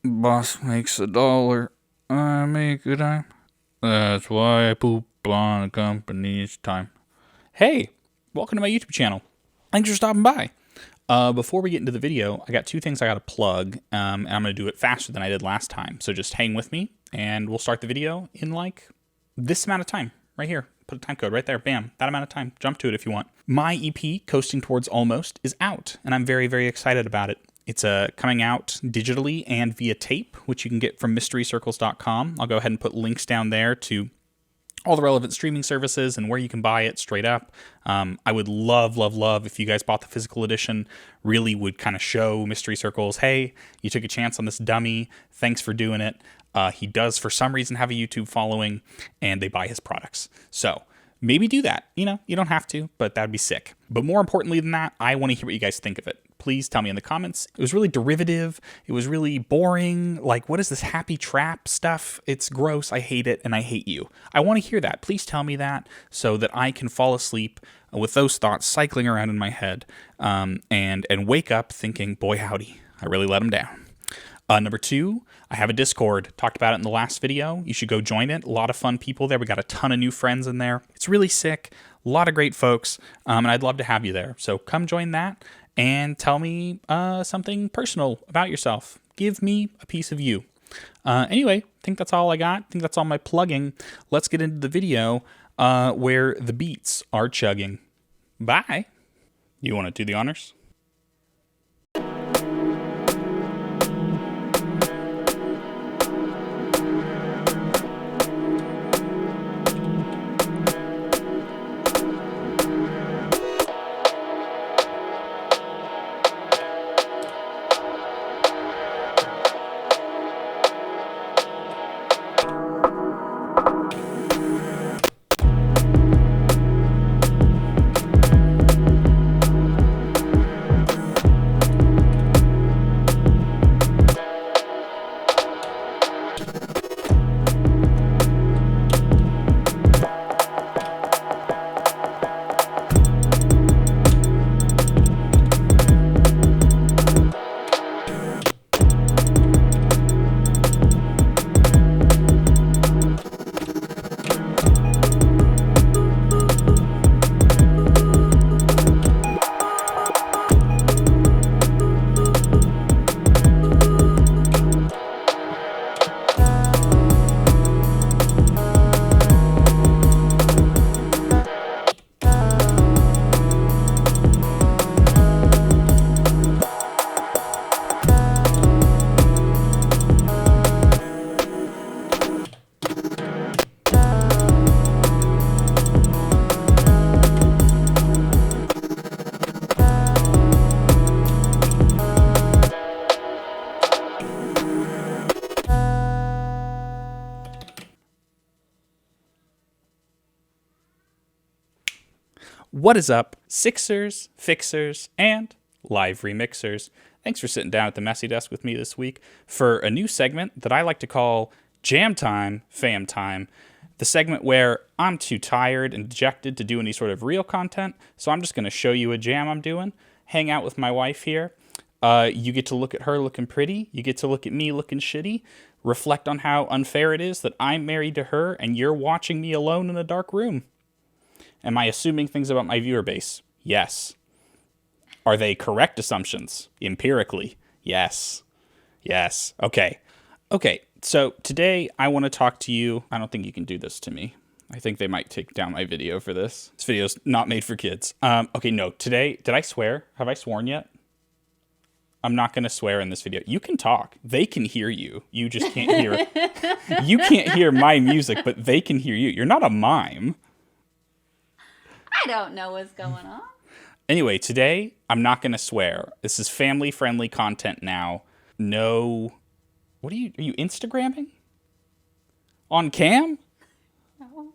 Boss makes $1, I make a dime. That's why I poop on a company's time. Hey, welcome to my YouTube channel. Thanks for stopping by. Before we get into the video, I got two things I got to plug, and I'm going to do it faster than I did last time. So just hang with me, and we'll start the video in like this amount of time, right here. Put a time code right there, bam, that amount of time. Jump to it if you want. My EP, Coasting Towards Almost, is out, and I'm very, very excited about it. It's coming out digitally and via tape, which you can get from mysterycircles.com. I'll go ahead and put links down there to all the relevant streaming services and where you can buy it straight up. I would love if you guys bought the physical edition. Really would kind of show Mystery Circles, hey, you took a chance on this dummy. Thanks for doing it. He does, for some reason, have a YouTube following, and they buy his products. So maybe do that. You know, you don't have to, but that'd be sick. But more importantly than that, I want to hear what you guys think of it. Please tell me in the comments. It was really derivative. It was really boring. Like, what is this happy trap stuff? It's gross. I hate it, and I hate you. I want to hear that. Please tell me that so that I can fall asleep with those thoughts cycling around in my head and wake up thinking, boy, howdy, I really let him down. Number two, I have a Discord. Talked about it in the last video. You should go join it. A lot of fun people there. We got a ton of new friends in there. It's really sick. A lot of great folks, and I'd love to have you there. So come join that and tell me something personal about yourself. Give me a piece of you. Anyway, I think that's all I got. I think that's all my plugging. Let's get into the video where the beats are chugging. Bye. You want to do the honors? What is up, Sixers, Fixers, and live remixers? Thanks for sitting down at the messy desk with me this week for a new segment that I like to call Jam Time, Fam Time. The segment where I'm too tired and dejected to do any sort of real content, so I'm just going to show you a jam I'm doing, hang out with my wife here. You get to look at her looking pretty, you get to look at me looking shitty, reflect on how unfair it is that I'm married to her and you're watching me alone in a dark room. Am I assuming things about my viewer base? Yes. Are they correct assumptions? Empirically? Yes. Yes. Okay. So today I want to talk to you. I don't think you can do this to me. I think they might take down my video for this. This video's not made for kids. Okay, no. Today, did I swear? Have I sworn yet? I'm not going to swear in this video. You can talk. They can hear you. You just can't hear. You can't hear my music, but they can hear you. You're not a mime. I don't know what's going on. Anyway, today, I'm not going to swear. This is family-friendly content now. No... What are you Instagramming? On cam? No.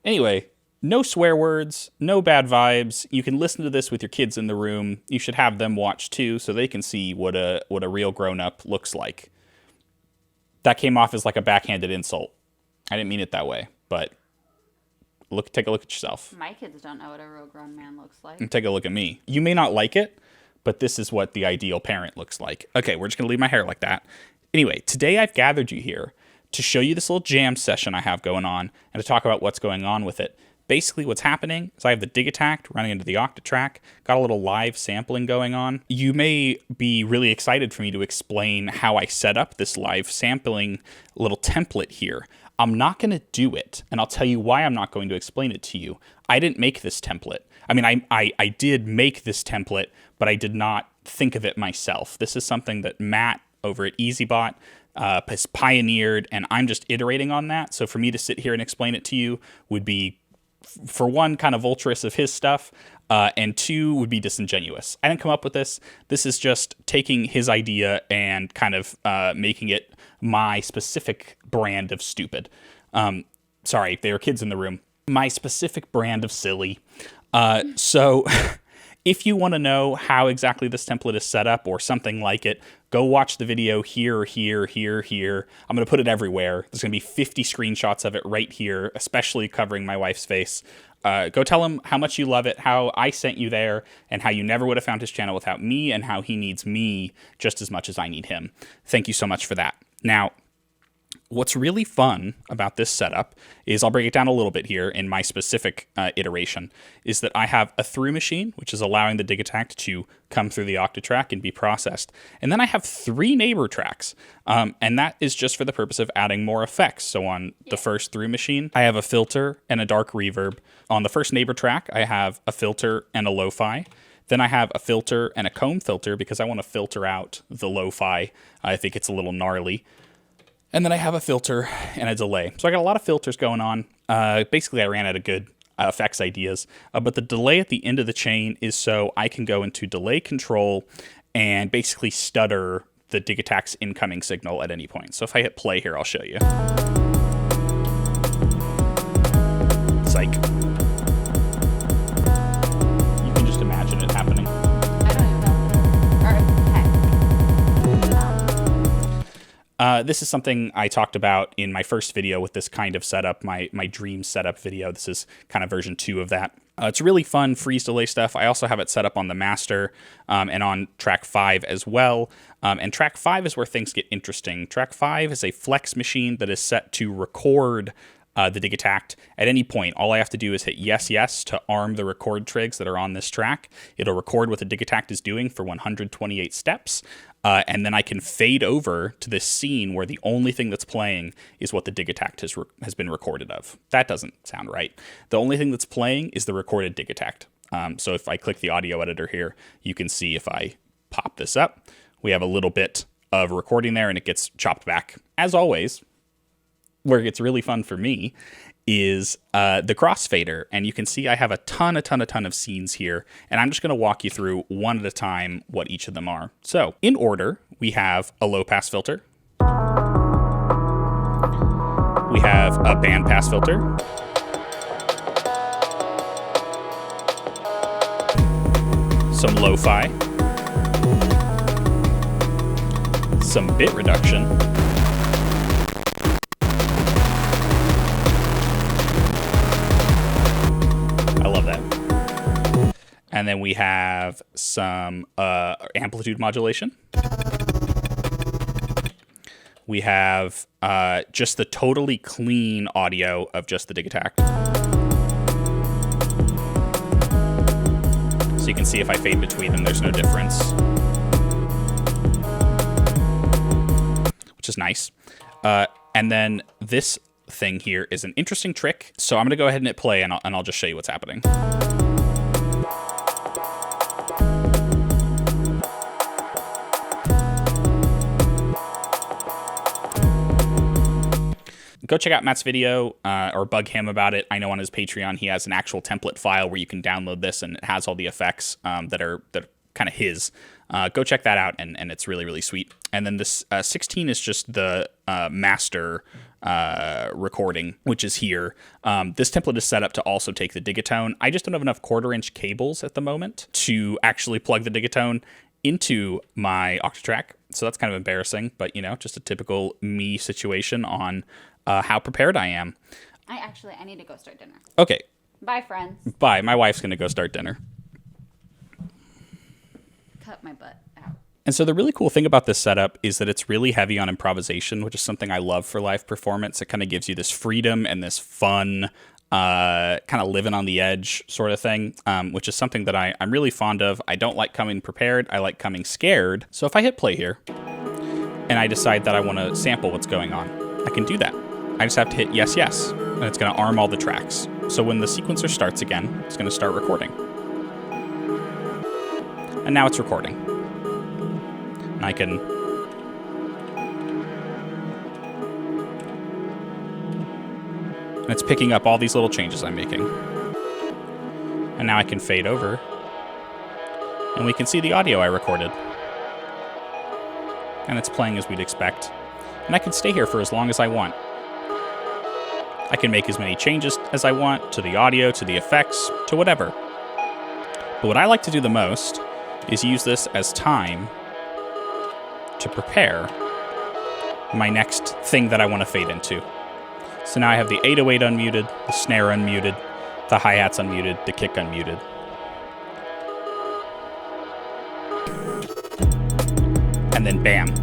Anyway, no swear words, no bad vibes. You can listen to this with your kids in the room. You should have them watch too, so they can see what a real grown-up looks like. That came off as like a backhanded insult. I didn't mean it that way, but... Take a look at yourself. My kids don't know what a real grown man looks like. And take a look at me. You may not like it, but this is what the ideal parent looks like. Okay, we're just going to leave my hair like that. Anyway, today I've gathered you here to show you this little jam session I have going on and to talk about what's going on with it. Basically, what's happening is I have the Digitact running into the Octatrack, got a little live sampling going on. You may be really excited for me to explain how I set up this live sampling little template here. I'm not going to do it, and I'll tell you why I'm not going to explain it to you. I didn't make this template. I mean, I did make this template, but I did not think of it myself. This is something that Matt over at EasyBot has pioneered, and I'm just iterating on that. So for me to sit here and explain it to you would be, for one, kind of vulturous of his stuff, and two, would be disingenuous. I didn't come up with this. This is just taking his idea and kind of making it my specific brand of stupid. Sorry, there are kids in the room. My specific brand of silly. So if you want to know how exactly this template is set up or something like it, go watch the video here, here, here, here. I'm going to put it everywhere. There's going to be 50 screenshots of it right here, especially covering my wife's face. Go tell him how much you love it, how I sent you there, and how you never would have found his channel without me, and how he needs me just as much as I need him. Thank you so much for that. Now, what's really fun about this setup is, I'll break it down a little bit here in my specific iteration, is that I have a through machine, which is allowing the Digitact to come through the Octatrack and be processed. And then I have 3 neighbor tracks, and that is just for the purpose of adding more effects. So on the first through machine, I have a filter and a dark reverb. On the first neighbor track, I have a filter and a lo-fi. Then I have a filter and a comb filter because I want to filter out the lo-fi. I think it's a little gnarly. And then I have a filter and a delay. So I got a lot of filters going on. Basically, I ran out of good effects ideas. But the delay at the end of the chain is so I can go into delay control and basically stutter the Digitact's incoming signal at any point. So if I hit play here, I'll show you. Psych. You can just imagine it happening. I don't even know. All right. This is something I talked about in my first video with this kind of setup, my dream setup video. This is kind of version 2 of that. It's really fun freeze delay stuff. I also have it set up on the master and on track 5 as well. And track 5 is where things get interesting. Track 5 is a flex machine that is set to record the Digitact at any point. All I have to do is hit yes, yes to arm the record trigs that are on this track. It'll record what the Digitact is doing for 128 steps. And then I can fade over to this scene where the only thing that's playing is what the Digitact has been recorded of. That doesn't sound right. The only thing that's playing is the recorded Digitact. So if I click the audio editor here, you can see if I pop this up, we have a little bit of recording there and it gets chopped back. As always, where it gets really fun for me is the crossfader. And you can see I have a ton of scenes here. And I'm just going to walk you through one at a time what each of them are. So in order, we have a low pass filter. We have a band pass filter. Some lo-fi. Some bit reduction. And then we have some amplitude modulation. We have just the totally clean audio of just the Digitact. So you can see if I fade between them, there's no difference. Which is nice. And then this thing here is an interesting trick. So I'm going to go ahead and hit play, and I'll just show you what's happening. Go check out Matt's video or bug him about it. I know on his Patreon he has an actual template file where you can download this and it has all the effects that are kind of his. Go check that out, and it's really, really sweet. And then this 16 is just the master recording, which is here. This template is set up to also take the digatone. I just don't have enough 1/4-inch cables at the moment to actually plug the digatone into my Octatrack. So that's kind of embarrassing, but you know, just a typical me situation on how prepared I am. I need to go start dinner. Okay. Bye, friends. Bye. My wife's going to go start dinner. Cut my butt out. And so the really cool thing about this setup is that it's really heavy on improvisation, which is something I love for live performance. It kind of gives you this freedom and this fun, kind of living on the edge sort of thing, which is something that I'm really fond of. I don't like coming prepared. I like coming scared. So if I hit play here and I decide that I want to sample what's going on, I can do that. I just have to hit yes, yes, and it's going to arm all the tracks. So when the sequencer starts again, it's going to start recording. And now it's recording. And I can and it's picking up all these little changes I'm making. And now I can fade over and we can see the audio I recorded. And it's playing as we'd expect. And I can stay here for as long as I want. I can make as many changes as I want to the audio, to the effects, to whatever. But what I like to do the most is use this as time to prepare my next thing that I want to fade into. So now I have the 808 unmuted, the snare unmuted, the hi-hats unmuted, the kick unmuted. And then bam.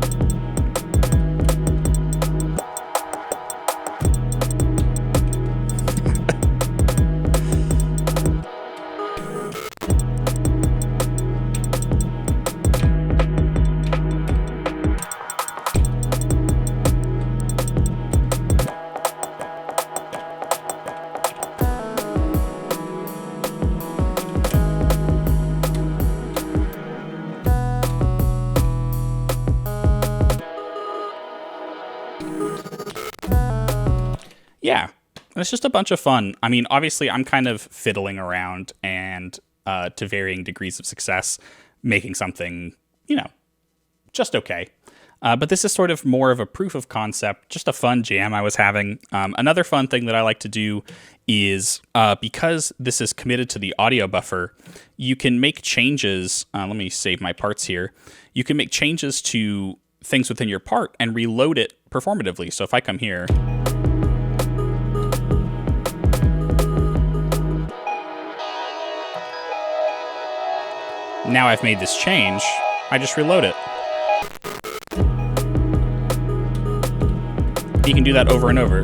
Yeah, and it's just a bunch of fun. I mean, obviously, I'm kind of fiddling around and to varying degrees of success, making something, just okay. But this is sort of more of a proof of concept, just a fun jam I was having. Another fun thing that I like to do is because this is committed to the audio buffer, you can make changes. Let me save my parts here. You can make changes to things within your part and reload it performatively. So if I come here, now I've made this change, I just reload it. You can do that over and over.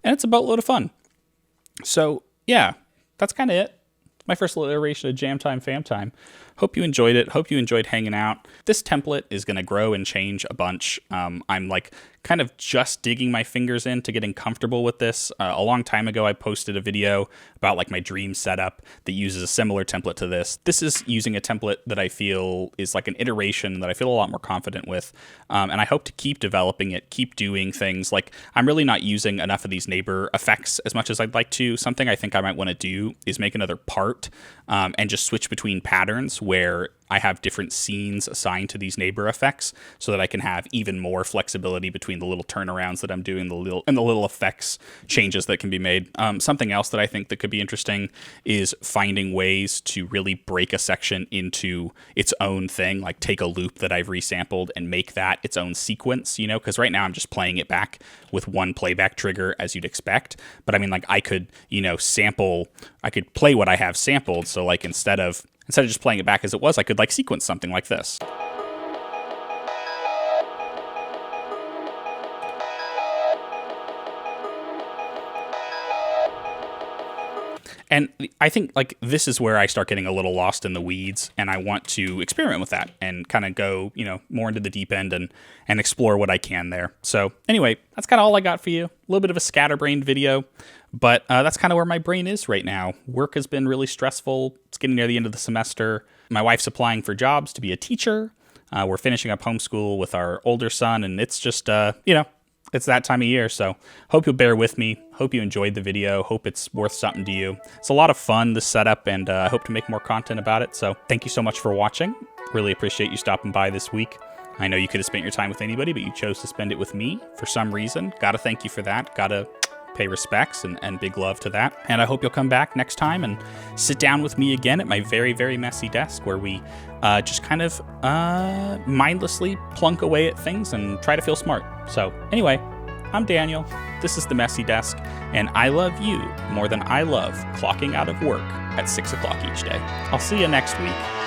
And it's a boatload of fun. So yeah, that's kind of it. My first little iteration of Jam Time Fam Time. Hope you enjoyed it. Hope you enjoyed hanging out. This template is going to grow and change a bunch. I'm like kind of just digging my fingers into getting comfortable with this. A long time ago, I posted a video about like my dream setup that uses a similar template to this. This is using a template that I feel is like an iteration that I feel a lot more confident with. And I hope to keep developing it, keep doing things. Like I'm really not using enough of these neighbor effects as much as I'd like to. Something I think I might want to do is make another part and just switch between patterns where I have different scenes assigned to these neighbor effects so that I can have even more flexibility between the little turnarounds that I'm doing, the little effects changes that can be made. Something else that I think that could be interesting is finding ways to really break a section into its own thing, like take a loop that I've resampled and make that its own sequence, because right now I'm just playing it back with one playback trigger as you'd expect. But I mean, like I could, I could play what I have sampled. So like instead of just playing it back as it was, I could like sequence something like this. And I think like this is where I start getting a little lost in the weeds, and I want to experiment with that and kind of go, more into the deep end and explore what I can there. So anyway, that's kind of all I got for you. A little bit of a scatterbrained video, but that's kind of where my brain is right now. Work has been really stressful. It's getting near the end of the semester. My wife's applying for jobs to be a teacher. We're finishing up homeschool with our older son, and it's just, it's that time of year, so hope you'll bear with me. Hope you enjoyed the video. Hope it's worth something to you. It's a lot of fun, this setup, and I hope to make more content about it. So thank you so much for watching. Really appreciate you stopping by this week. I know you could have spent your time with anybody, but you chose to spend it with me for some reason. Gotta thank you for that. Gotta pay respects and big love to that. And I hope you'll come back next time and sit down with me again at my very, very messy desk where we just kind of mindlessly plunk away at things and try to feel smart. So anyway, I'm Daniel. This is The Messy Desk, and I love you more than I love clocking out of work at 6 o'clock each day. I'll see you next week.